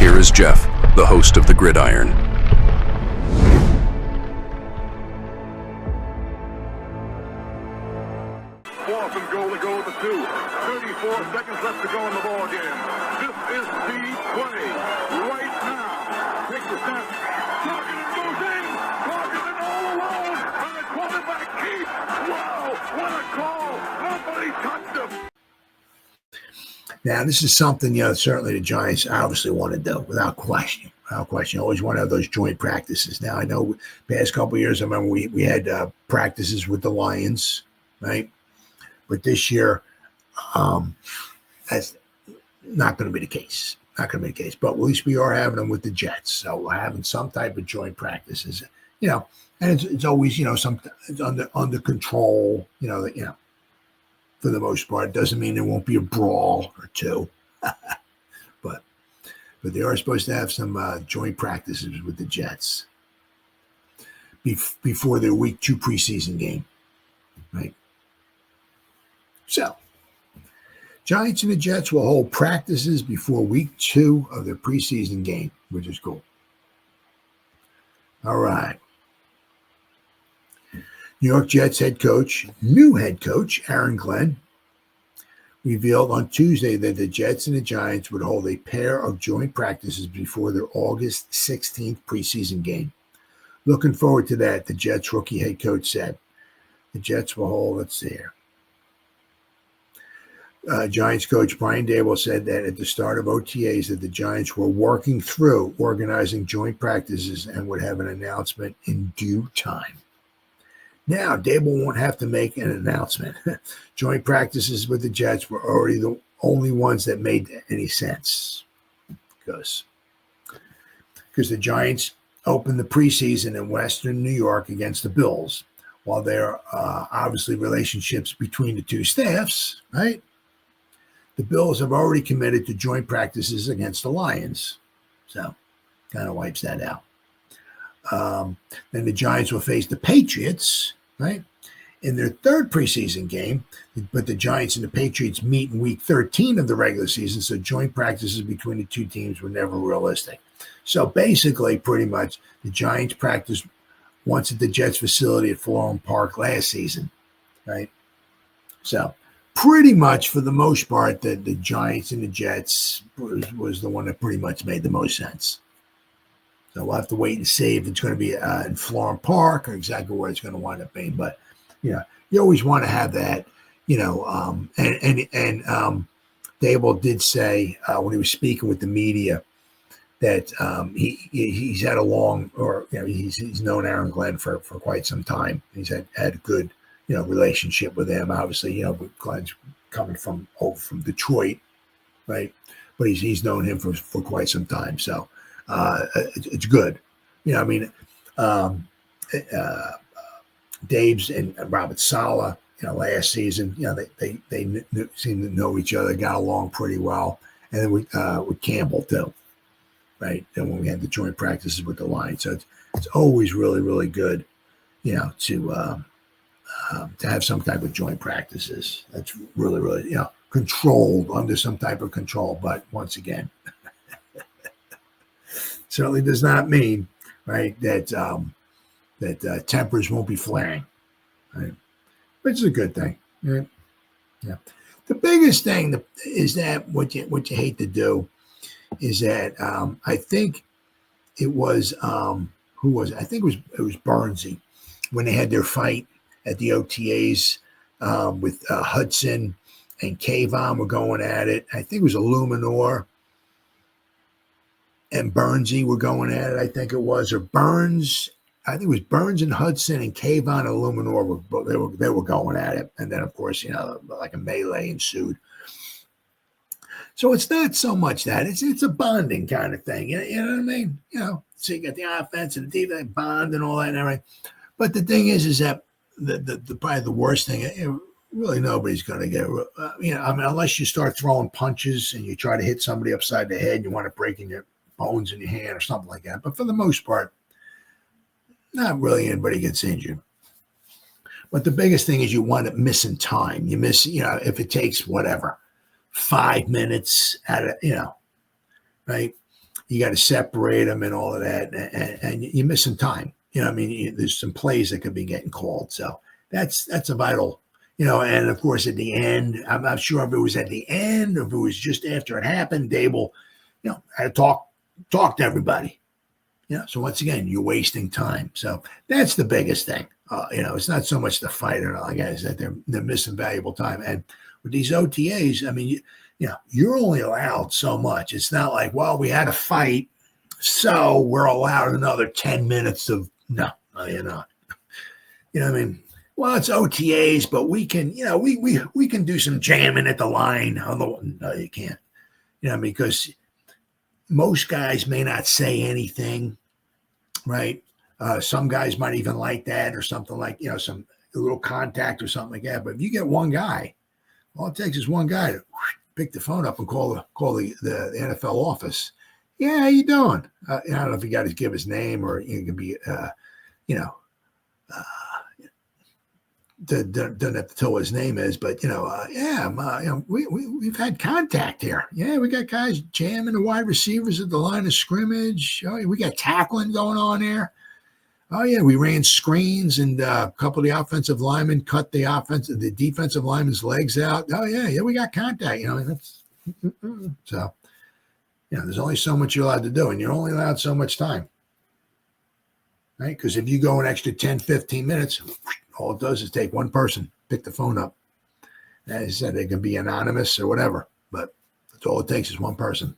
here is Jeff, the host of the Gridiron. Fourth and goal to go with the 2. 34 seconds left to go in the ball game. This is the play right now. Takes the snap. Targeted goes in. Targeted all alone. And the quarterback keeps. Wow, what a call. Nobody touched him. Now, this is something, certainly the Giants obviously want to do without question. Without question. Always want to have those joint practices. Now, I know past couple of years, I remember we had practices with the Lions, right? But this year, that's not going to be the case. Not going to be the case. But at least we are having them with the Jets. So we're having some type of joint practices, and it's always, some it's under control, for the most part. It doesn't mean there won't be a brawl or two. but they are supposed to have some joint practices with the Jets before their week 2 preseason game, right? So, Giants and the Jets will hold practices before week 2 of their preseason game, which is cool. All right. New York Jets new head coach, Aaron Glenn, revealed on Tuesday that the Jets and the Giants would hold a pair of joint practices before their August 16th preseason game. Looking forward to that, the Jets rookie head coach said. The Jets will hold, let's see here. Giants coach Brian Daboll said that at the start of OTAs that the Giants were working through organizing joint practices and would have an announcement in due time. Now, Daboll won't have to make an announcement. Joint practices with the Jets were already the only ones that made any sense. Because the Giants opened the preseason in Western New York against the Bills. While there are obviously relationships between the two staffs, right? The Bills have already committed to joint practices against the Lions. So, kind of wipes that out. Then the Giants will face the Patriots, right, in their third preseason game. But the Giants and the Patriots meet in week 13 of the regular season, so joint practices between the two teams were never realistic. So basically, pretty much, the Giants practiced once at the Jets facility at Florham Park last season, right? So pretty much, for the most part, the Giants and the Jets was the one that pretty much made the most sense. So we'll have to wait and see if it's going to be in Florham Park or exactly where it's going to wind up being. But, you always want to have that, and Daboll did say when he was speaking with the media that he's had a long, or, he's known Aaron Glenn for quite some time. He's had a good, relationship with him. Obviously, Glenn's coming from Detroit, right? But he's known him for quite some time. So, it's good. Dave's and Robert Saleh, last season, they seemed to know each other, got along pretty well. And then with Campbell too, right? Then when we had the joint practices with the Lions. So it's always really, really good, to have some type of joint practices. That's really, really, controlled, under some type of control. But once again, certainly does not mean, right, that tempers won't be flaring, right? Which is a good thing. Right? Yeah. The biggest thing is that what you hate to do is that I think it was who was it? I think it was Burnsy when they had their fight at the OTAs with Hudson and Kayvon were going at it. I think it was Illuminor and Burnsy were going at it. I think it was, or Burns. I think it was Burns and Hudson and Kayvon and Illuminor they were going at it. And then, of course, like a melee ensued. So it's not so much that. It's a bonding kind of thing. You know what I mean? So you got the offense and the defense, bond and all that and everything. But the thing is that the probably the worst thing, really nobody's going to get, unless you start throwing punches and you try to hit somebody upside the head and you want to break in your bones in your hand or something like that. But for the most part, not really anybody gets injured. But the biggest thing is you wind up missing time. You miss, if it takes 5 minutes out of, right? you got to separate them and all of that, and you're missing time. I mean, there's some plays that could be getting called. So that's a vital, and of course at the end, I'm not sure if it was at the end or if it was just after it happened, Daboll, had to talk to everybody. So once again, you're wasting time. So that's the biggest thing. It's not so much the fight or like I said, they're missing valuable time. And with these OTAs, I mean, you're only allowed so much. It's not like, well, we had a fight, so we're allowed another 10 minutes of no, you're not. What I mean? Well, it's OTAs, but we can, we can do some jamming at the line. No, you can't. Because most guys may not say anything, right? Some guys might even like that or something like, some a little contact or something like that. But if you get one guy, all it takes is one guy to pick the phone up and call the NFL office. Yeah, how you doing? I don't know if you got to give his name or it could be, doesn't have to tell what his name is, but we've had contact here. Yeah, we got guys jamming the wide receivers at the line of scrimmage. Oh, we got tackling going on there. Oh yeah, we ran screens and a couple of the offensive linemen cut the defensive lineman's legs out. Oh yeah, we got contact. That's so. There's only so much you're allowed to do, and you're only allowed so much time, right? Because if you go an extra 10, 15 minutes, all it does is take one person, pick the phone up. As I said, they can be anonymous or whatever, but that's all it takes is one person.